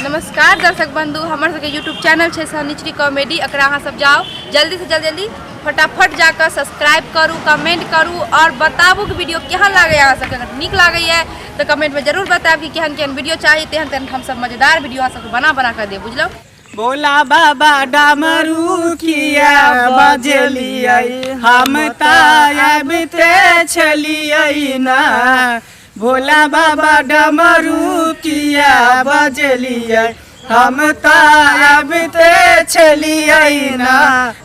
नमस्कार दर्शक बंधु, हमारे सबके यूट्यूब चैनल है सहनिचरी कॉमेडी। अकरा अहाँ सब जाओ जल्दी से जल्दी फटाफट जाकर सब्सक्राइब करूँ, कमेंट करूँ और बताबू कि वीडियो केहन लगे। अहाँ सबके अगर नीक लगे तो कमेंट में जरूर बताब कि केहन केहन वीडियो चाहिए, तेहन तेहन हम सब मजेदार वीडियो अहाँ सबके बना कर दे। बुझलो। बोला बाबा डमरू किया बजलिए हम ताबते छलिए ना। भोला बाबा डमरू किया बजलिए हम ताबते छलिए ना।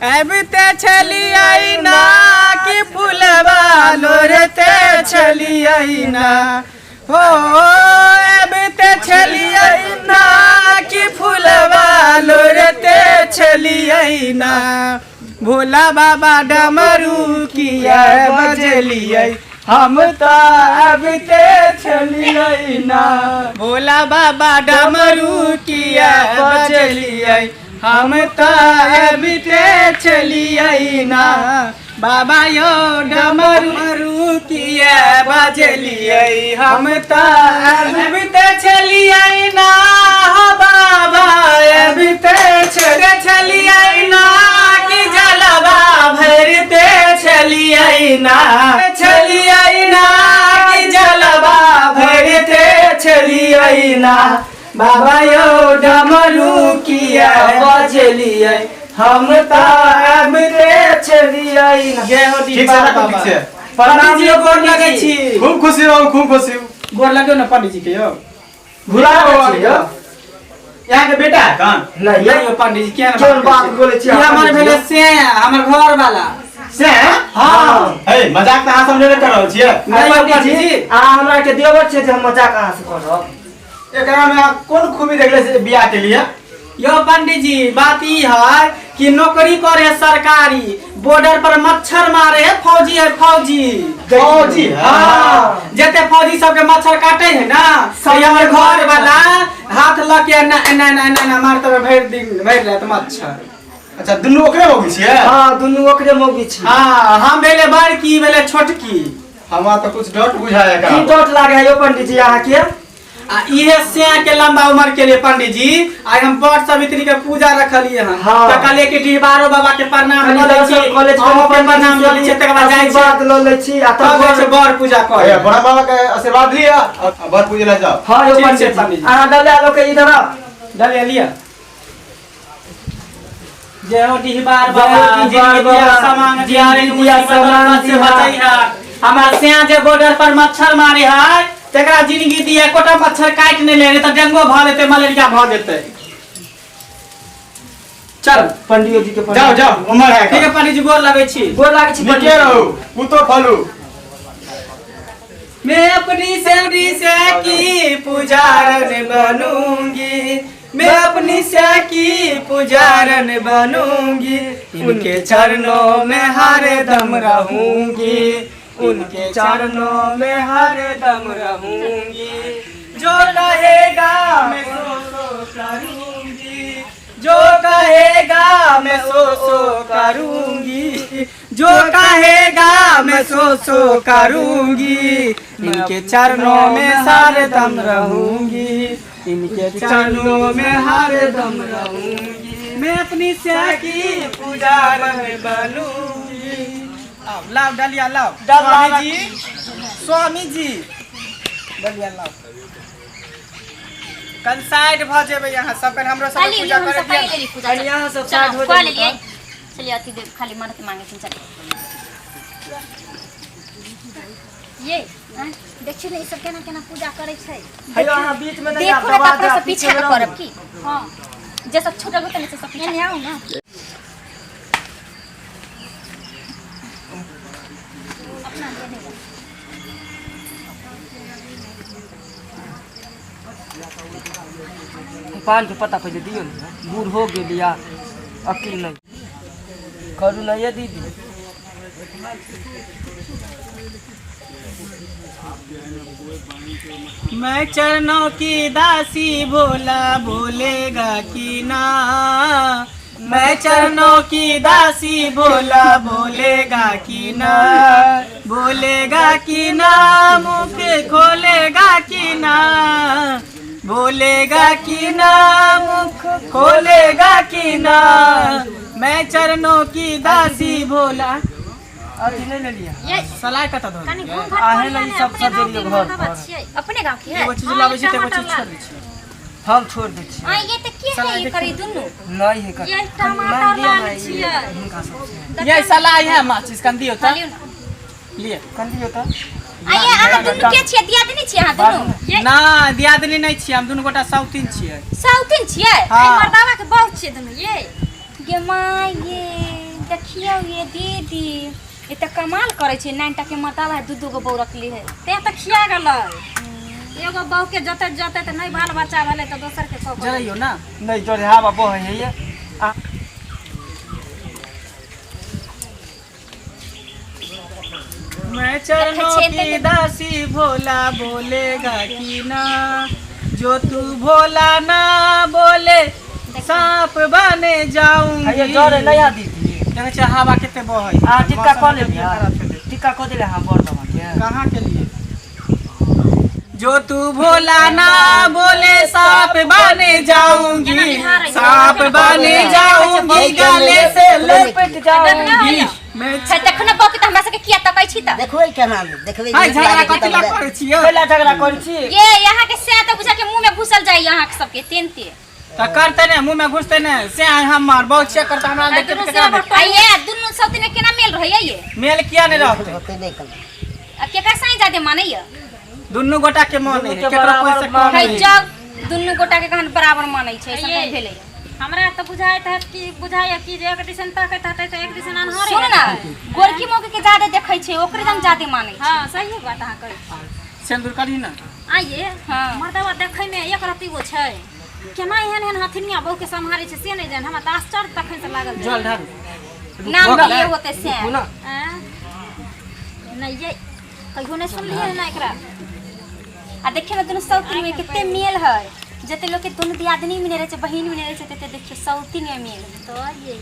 अबते छलिए ना कि फूलवा लोरते छलिए ना। हो अबते छलिए ना कि फूलवा लोरते छलिए ना। भोला बाबा डमरू किया बजलिए हम ताबते छलिए ना। भोला बाबा डमरू किया बजलिए हम ताबते छलिए ना। बाबा यो डमरू किया बजलिए हम ताबते छलिए ना। बाबा अबते छलिए ना कि जलवा भरते छलिए ना। छलिए ना कि जलवा भरते छलिए ना। बाबा यो डमरू किया बजलिए हम ताबते छलिए ना। जय हो दीपा बाबा। पंडित जी गोर लगे छी। खूब खुशी रहो, खूब खुशी। गोर लगो ना पंडित जी के यो। भुला यो यहाँ के बेटा है कौन? नहीं यो पंडित जी क्या बात बोले छी? हमर भेले से हमर घर वाला से हां ए मजाक त अहाँ सब नहीं कर रहल छियै। नहीं पंडित जी आ हमरा के देवर छै जे हम मजाक कहां से करब। एकरा में कौन खूबी देखले से बियाह के लिए? यो पंडित जी बात ई है कि नौकरी करे सरकारी, बॉर्डर पर मच्छर मारे है फौजी है। फौजी हां जते फौजी सबके मच्छर काटे है ना, सही हमर घर वाला हाथ लके ना मारते भर दिन भर रात मच्छर। अच्छा दुनु ओकरे होगी छियै? हां दुनु ओकरे मोगी छी। हां हम भेले बड़की भेले छोटकी। हमरा तो कुछ डर बुझाय का। की डर लागे यो पंडित जी अहाँ के? आ इहे से के लंबा उम्र के लिए पंडित जी आज हम बड़ सावित्री के पूजा रखलिए हन। हाँ। त कले के डिबारो बाबा के प्रणाम ल लै छी, कॉलेज के प्रणाम ल लै छी, तकर बाद जाय छी बात ल लै छी आ तब से बड़ पूजा ए कर। बड़ा बाबा के आशीर्वाद लिया और बर पूजे ले जाओ। हां यो ठीक पंडित छै पंडित जी जी। अहाँ डले आलो के इधर आ डले लिया। जय हो डिबार जय हो बाबा, डिहबार जिंदगी बाबा, सामान दिया रे जिंदगी दिया सामान से दिया। बचाई है। हमरा से जे बॉर्डर पर मच्छर मारे है तेकरा जिंदगी दिया कोटा मच्छर काट नहीं ले त डेंगू भ जेते, मलेरिया भ जेते। चल पंडित जी के जाओ जाओ उमर है। ठीक है पंडित जी गोर लगे छी। गोर लागे छी निके रहो पुतो फलू। मैं अपनी सेवरी से की पुजारन बनूंगी, मैं अपनी से की पुजारन बनूंगी। उनके चरणों में हर दम रहूंगी, उनके चरणों में हर दम रहूंगी। जो कहेगा मैं सो करूंगी, जो कहेगा मैं सो करूंगी, जो कहेगा मैं सो करूंगी। इनके चरणों में हर दम रहूंगी, इनके चरणों में हर दम रहूंगी। मैं अपनी से की पुजारन बनूंगी। अब लाओ डलिया लाओ। स्वामी जी, स्वामी जी डलिया लाओ। कल साइड भ जेबे यहाँ सब कन हमरो सब पूजा करे दिया। यहाँ सब साथ हो जाए। चलिए अति देव खाली मन्नत मांगे छी। चल ये देखियो ने ई सब केना केना पूजा करे छै। हेलो अहाँ बीच में नहीं देखो ना अपना से पीछे न करब की। हां जे सब छोटा होते ने से सब पीछे आओ ना। अपना दे देगा पान के पता पहले दियो ना, बूढ़ हो गेलिया अकिल नहीं करू ना ये दीदी। मैं चरणों की दासी भोला भूलेगा कि ना, मैं चरणों की दासी भोला भूलेगा कि ना, भूलेगा कि ना, मुख खोलेगा कि ना, बोलेगा कि ना, मुख खोलेगा कि ना, मैं चरणों की दासी भोला। अभी नहीं ले लिया ये सलाह कता दो कनी घूम घाट आहे कर नहीं, लिया सब अपने गांव सजेलियो के घर मुर्गा पर। छियै अपने गांव के है एगो चीज लाबै छी त एगो चीज छोड़ दै छी। हम छोड़ दै छी। आ ये त के है ये करी दुनु नहीं है कर ये टमाटर लाल छियै ये सलाह है माचिस कन दियो त लियो ना लिए कंदी होता आ ये अहाँ दुनु के छियै दिया देने छियै अहाँ दुनु ये ना दियादनी नहीं छी, हम दुनु गोटा साउथिन छियै। साउथिन छियै हाँ। ए मर्दावा के बहुत छियै दुनु ये माय ये देखियो ये दीदी ये त कमाल करे छै। 9टा के मर्दावा है, दू गो बौ रखली है ते त खिया गेलै एगो बौ के जते जते त नहीं बाल बच्चा भेले त दोसर के खो जरइयो ना नहीं जोरे हवा बह है ये मैं चरणों की दासी भोला बोलेगा कि ना, जो तू भोला ना बोले सांप बने जाऊंगी। ये जोरे नहीं आदी थी देखे छ हवा केते बहै। आ टिक्का को ले लिया टिक्का को दे हां बोल दवा के कहाँ के लिए? जो तू भोला ना बोले सांप बने जाऊंगी, सांप बने जाऊंगी, गले से लिपट जाऊंगी। मैं छै तखने बौ के त हमरा सबके किया तकै छी त देखबै केना देखबै हाय झगड़ा कथि ला करै छियै? पहला झगड़ा कर छी ये यहाँ के से तो बुझा के मुंह में घुसल जाई यहाँ के सबके तेनते त करते ने मुंह में घुसते ने से हमर बहुत चेक करता हमरा देख के केना देख। आ ये दुनु सौती में केना मेल रहै ये मेल किया नहीं रहते? होते नहीं कल आ केकरा साई जादे माने ये दुनु गोटा के मन है, दुन्नू के केकरो कोई से बराबर कम है नहीं। जग दुनु गोटा के कहन बराबर मानै छै सब ये। भेलै हमरा तो बुझाइत है कि बुझाइए कि जे एक दिसन ताकत हते तो एक दिसन अनहरे सुन ना गोरकी मौके के जादे देखै छै ओकरे जन जादे मानै छै। हां सही बात अहाँ कहै सिंदूर करी ना आइए हाँ। मर्दवा देखै में एक रत्ती गो छै केना एहन एहन हथिनिया बहु के सम्हारै छै से नहीं जान हमरा त आश्चर्य तखन से लागल जल ढारू नाम लिए होते से सुना नहीं ये कहियो नहीं सुनलिए ना एकरा आ देखियो ना दुनु सौती में कितने मेल है, जते लोग के दुनु दियादनी में रहे छै बहिन में रहे छै तते देखियो सौती में मेल तो ये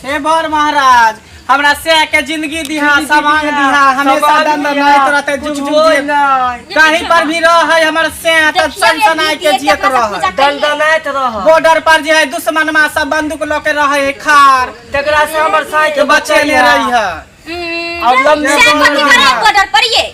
हे बर महाराज हमरा से के जिंदगी दिहा समांग दिहा हमेशा दंड नहीं करते जुग जुग जी कहीं पर भी रह है हमर से त सनसनाई के जियत रह दंडनाइत रह बॉर्डर पर जे है दुश्मन मा सब बंदूक लेके रहे है खार तेकरा से हमर साई के बच्चे ले रही है। अब लंबे से कथि करे बॉर्डर पर ये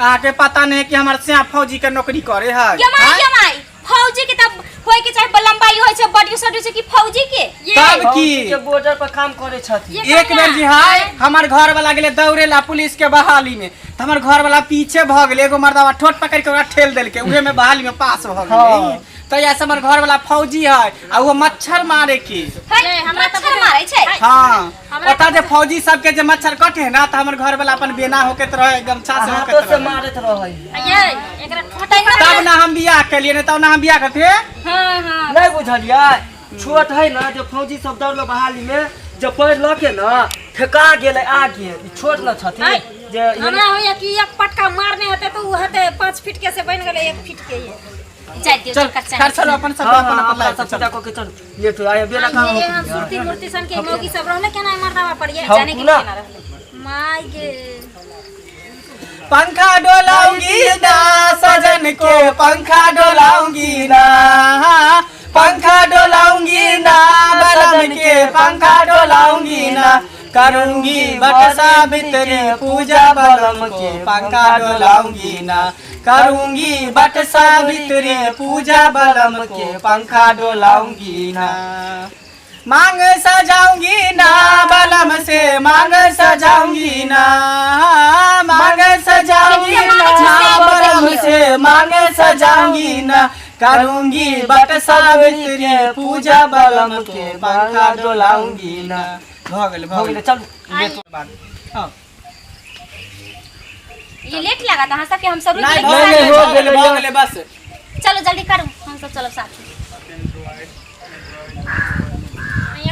आके पता नहीं कि हमर से फौजी के नौकरी करे है। यमाई फौजी के तब होय के चाहे लंबाई होय छै बॉडी सडू से कि फौजी के तब की के बॉर्डर पर काम करे छथि एक बेर जी है हमर घर वाला गेले दौड़े ला पुलिस के बहाली में त हमर घर वाला पीछे भ गेले एगो मर्दावा ठोट पकड़ के ओकरा ठेल देलके उहे में बहाली में पास भ गेले। तो ऐसे हमर घर वाला फौजी है आ वो मच्छर मारे की ये हमरा त मच्छर मारै छै। हाँ ओता जे फौजी सब के जे मच्छर कटे है ना त हमर घर वाला अपन बेना होके त रहे एकदम छास हाथों होके से रहे। मारत रह ये एकरा ठोटाई तब ना हम बियाह के लिए तब ना हम बियाह करते। हां हां नहीं बुझलिए छोट है ना जो फौजी सब दौड़लो बहाली में जब पैर लके ना ठेका गेले आगे ई छोट न छथि जे हमरा होया कि एक पटका मारने हते तो उ हते 5 फीट के से बन गेले 1 फीट के ये जाय दियो चल कच्चा खैर चलो अपन सब अपन अपन लाइफ सब चल। पिता को के चल ले तो आया बेला काम ये हम सुरती मूर्ति सन के मौगी सब रहले केना मर्दावा पर ये हम जाने के ना। केना रहले माय गे पंखा डोलाऊंगी ना सजन के पंखा डोलाऊंगी ना पंखा डोलाऊंगी ना बलम के पंखा डोलाऊंगी ना करूंगी बट सावित्री पूजा बलम के पंखा डोलाऊंगी ना करूंगी बट सावित्री पूजा बलम के पंखा डोलाऊंगी ना मांग सजाऊंगी ना बलम से मांग सजाऊंगी ना मांग सजाऊंगी ना बलम से मांग सजाऊंगी ना करूंगी बट सावित्री पूजा बलम के पंखा डोलाऊंगी ना। भगल भगल चल ले तो बात हां ये लेट लगा था सब के हम सब नहीं रुक हो गेल भगल बस चलो जल्दी करो हम सब चलो साथ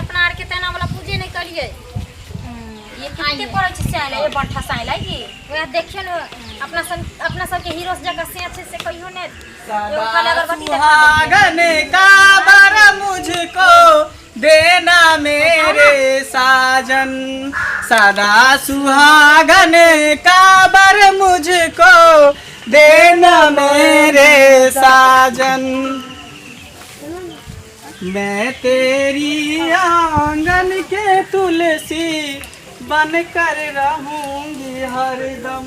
अपना आर के तना वाला पूजे नहीं करिए ये कितने पड़े छै साइल ये बंठा साइल है कि वह देखियो न अपना सब के हीरो जगह से अच्छे से कहियो ने एगो काला अगरबत्ती देखा सुहागन का बर मुझको देना मेरे साजन सदा सुहागन का बर मुझको देना मेरे साजन, मैं तेरी आंगन के तुलसी बनकर रहूंगी हरदम,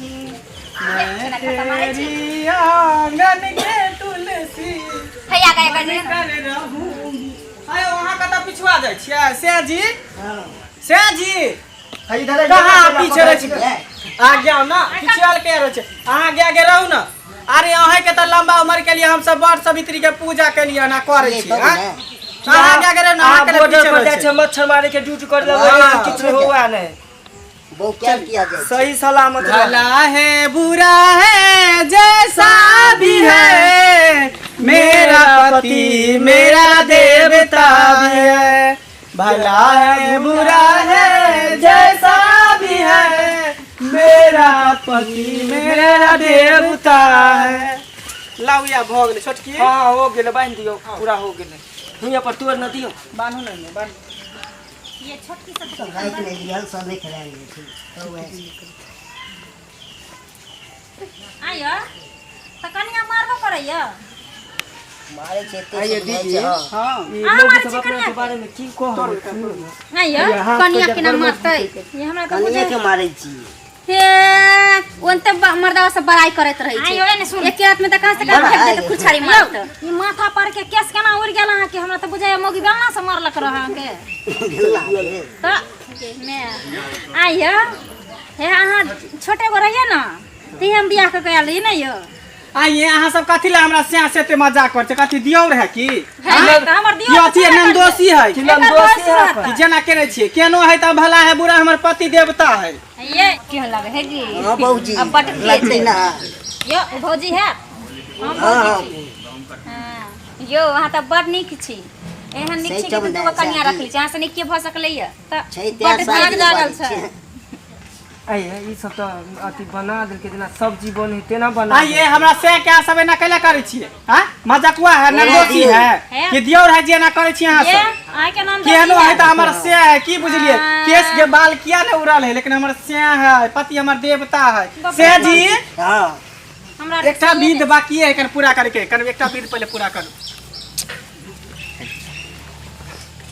मैं तेरी आंगन के तुलसी बनकर रहूंगी। अरे वहाँ का तो पिछुआ जाइ छियै से जी, से जी कहाँ पीछे रह छियै? आगे आओ ना, पीछे के रह छै, आगे आगे रहू ना। अरे अहाँ के तो लंबा उम्र के लिए हम सब बड़ सावित्री के पूजा के लिए ना करे छी। कहाँ आगे आगे ना आप बॉर्डर पर जाए छे मच्छर मारे के ड्यूटी कर ले, कुछ हुआ नहीं। वो क्या किया जाए? सही सलामत भला है बुरा है जैसा भी है, मेरा पति मेरा देवता भी है। भला है बुरा है जैसा भी है, मेरा पति मेरा देवता है। लाओ या भोग ले छोटकी। हाँ हो गेले, बांध दियो, पूरा हो गेले। हियां पर तोड़ न दियो, बांधू नहीं बांध। ये छोटकी सब तो भाई ने लिया सब नहीं खिलाएंगे तो वैसे आयो त कनिया मारबो करैया। मारे चेते आइए से दीदी। हां ये हाँ, लोग हमारे सब अपने चिकनिया के बारे में की कहो? आयो कनिया के नाम मारतै ये हमरा त कनिया बुझे के मारे छी। हे ओनते मर्दावा सब बड़ाई करत रही छै। आयो एने सुन एक रात में त कहां से कहां फेंक देत खुछारी मारत। ई माथा पर के केस केना उड़ गेल अहाँ के? हमरा त बुझाय मोगी बेलना से मारलक रह अहाँ के। त मैं आयो हे अहाँ छोटे गो रहिए ना ती हम बियाह के कयल रही न यो। आइए अहाँ सब कथी ला हमरा से से मजाक कर छै? कथी दियौ रहे की? है त हमर दियो यो अथी नंदोसी है कि नाम दोस्ती है कि जेना करे छियै केनो है त भला है बुरा हमर पति देवता है। ये क्यों लगे है जी? हां बाबूजी अब बट लगती ना। यो भौजी है। हां हां हां यो वहां त बड नीक छी। एहन नीक छी कि दूगो कन्या रखली छी, अहाँ से नीक के भ सकलै य। त छै बड ते ध्यान लागल छै। आइए ई सब तो अथी बना देल के जेना सब्जी बने तेना बना। आइए हमरा से क्या सब ना कैला करे छियै? हां मजाकुआ है नंदोसी है कि दियौ रहे जे ना करे छी अहाँ ये सब? आय के नाम केनो है त हमर से है की बुझलिए? केस के बाल किया न उड़ल है, लेकिन हमर से है पति हमर देवता है। से जी हां हमरा एकटा विध बाकी है कन पूरा करके, कन एकटा विध पहले पूरा करू।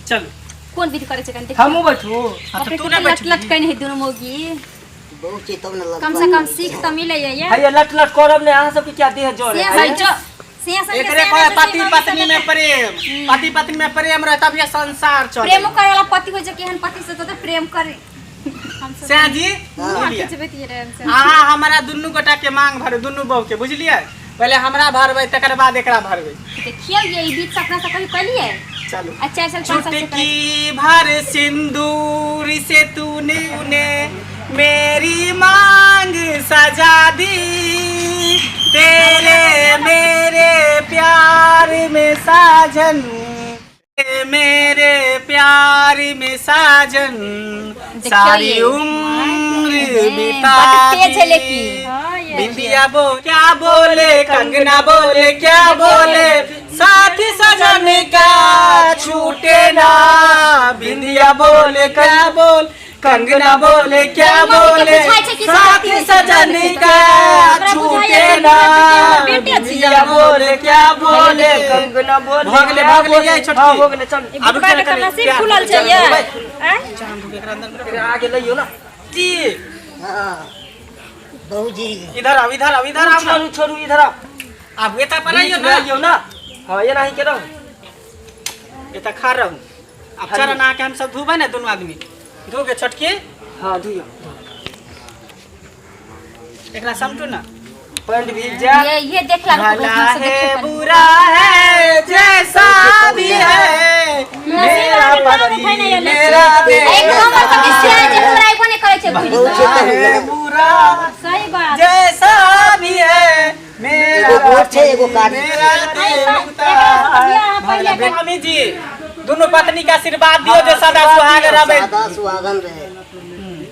चल कोन विधि करे छै कन? हमहू बैठू। अपने तू तो ना लट बैठ लट कहीं दोनों मोगी बहुत ची तब न लग। कम से कम सीख त मिले ये। हाय लट लट करब ने अहाँ सब के क्या देह जोर सिया है? सिया एकरे कोई पति पत्नी में प्रेम, पति पत्नी में प्रेम रहे तब ये संसार चले। प्रेम करे वाला पति हो जे केहन पति से तो प्रेम करे। से जी बुझलिए? खिचबेती रे हमसे। अहाँ हमारा दुन्नू गोटा के मांग भरे, दुन्नू बहू के बुझलिए? पहले हमरा भरबै तकर बाद एकरा भरबै। देखियो ये ई बीच सपना से कभी कलिए। चलो अच्छा चल 5 साल से चुटकी भर सिंदूर से तूने मेरी मांग सजा दी, तेरे मेरे प्यार में साजन, मेरे प्यार में साजन सारी उम्र बिता दी। बिंदिया क्या बोले कंगना बोले क्या बोले, साथी सजन का छूटे ना। बिंदिया बोले क्या बोल, कंगना बोले क्या बोले, साथी सजन का छूटे ना। बिंदिया बोले क्या बोले, कंगना बोल भगले जाए छोटकी। हां हो गेले चल। अब बाटे का नसीब खुलल छै ये। हैं? आगे लइयो ना जी हां बाबूजी इधर आओ इधर आओ इधर आओ ना। छोरू छोरू इधर आ। अब ये तक बनाइयो बीच ना। में आइयो ना। हां ये नहीं के रहो। ये तक खा रहूं। अब चरण आके हम सब धोबे ना दोनों आदमी। धो के छोटकी हां दुइयो एकरा समटू ना। पैंट भी जा। ये देख ला भला है बुरा है जैसा भी है, मेरा पति मेरा एक नंबर का किसी आए जे हमरा बने करे छै बुझी। भला है बुरा सही बात। जैसा भी है, मेरा एगो वोट छै, एगो कार्ड मेरा देवता। पहले भला मम्मी जी दोनों पत्नी का आशीर्वाद दियो जो सदा सुहाग रहे। सादा सुहागन रहे,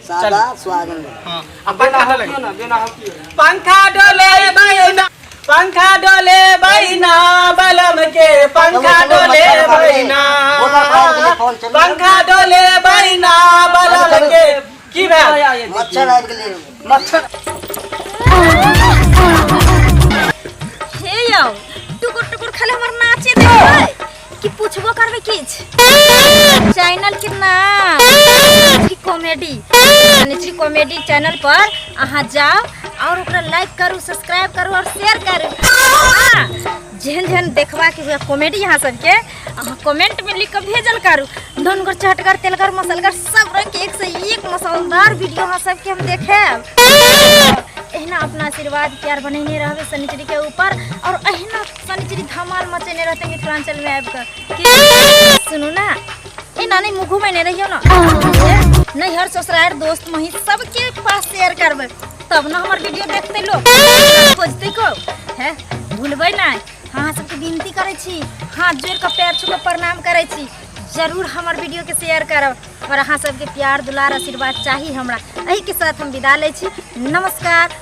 सादा सुहागन रहे। हां अब पंखा डोले ना बिना हकी। पंखा डोले बैना, पंखा डोले बैना बलम के, पंखा डोले बैना, पंखा डोले बैना बलम के। की भेल? मच्छर आबि गेलै। मच्छर जाओ टुकुर टुकुर खाली हमर नाचे देखबै कि पूछबो करबै किछ चैनल के नाम निचरी कॉमेडी चैनल पर अहाँ जाओ और ओकरा लाइक करू सब्सक्राइब करू और शेयर करू जेहन जेहन देखबा के हुए कॉमेडी यहाँ सबके अहाँ कमेंट में लिख के भेजल करू धनगर चहटगर तेलगर मसलगर सब रंग के एक से एक मसालेदार वीडियो अहाँ सबके हम देखेब एहना अपना आशीर्वाद प्यार बनैने रहबे शनिचरी के ऊपर और एहना शनिचरी धमाल मचेने रहते मिथिलांचल में आबिक सुनू ना एना नहीं मुँह घुमेने रहियो ना नैहर ससुराल दोस्त मही सबके पास शेयर करबै तब ना हमार वीडियो देखते लोग खोजते को है भूलबै ना हाँ सबके विनती करे छी हाथ जोड़ के पैर छू के प्रणाम करे छी जरूर हमार वीडियो के शेयर करब और अहाँ सबके प्यार दुलार आशीर्वाद चाहिए हमरा एही के साथ हम विदा ले छी नमस्कार।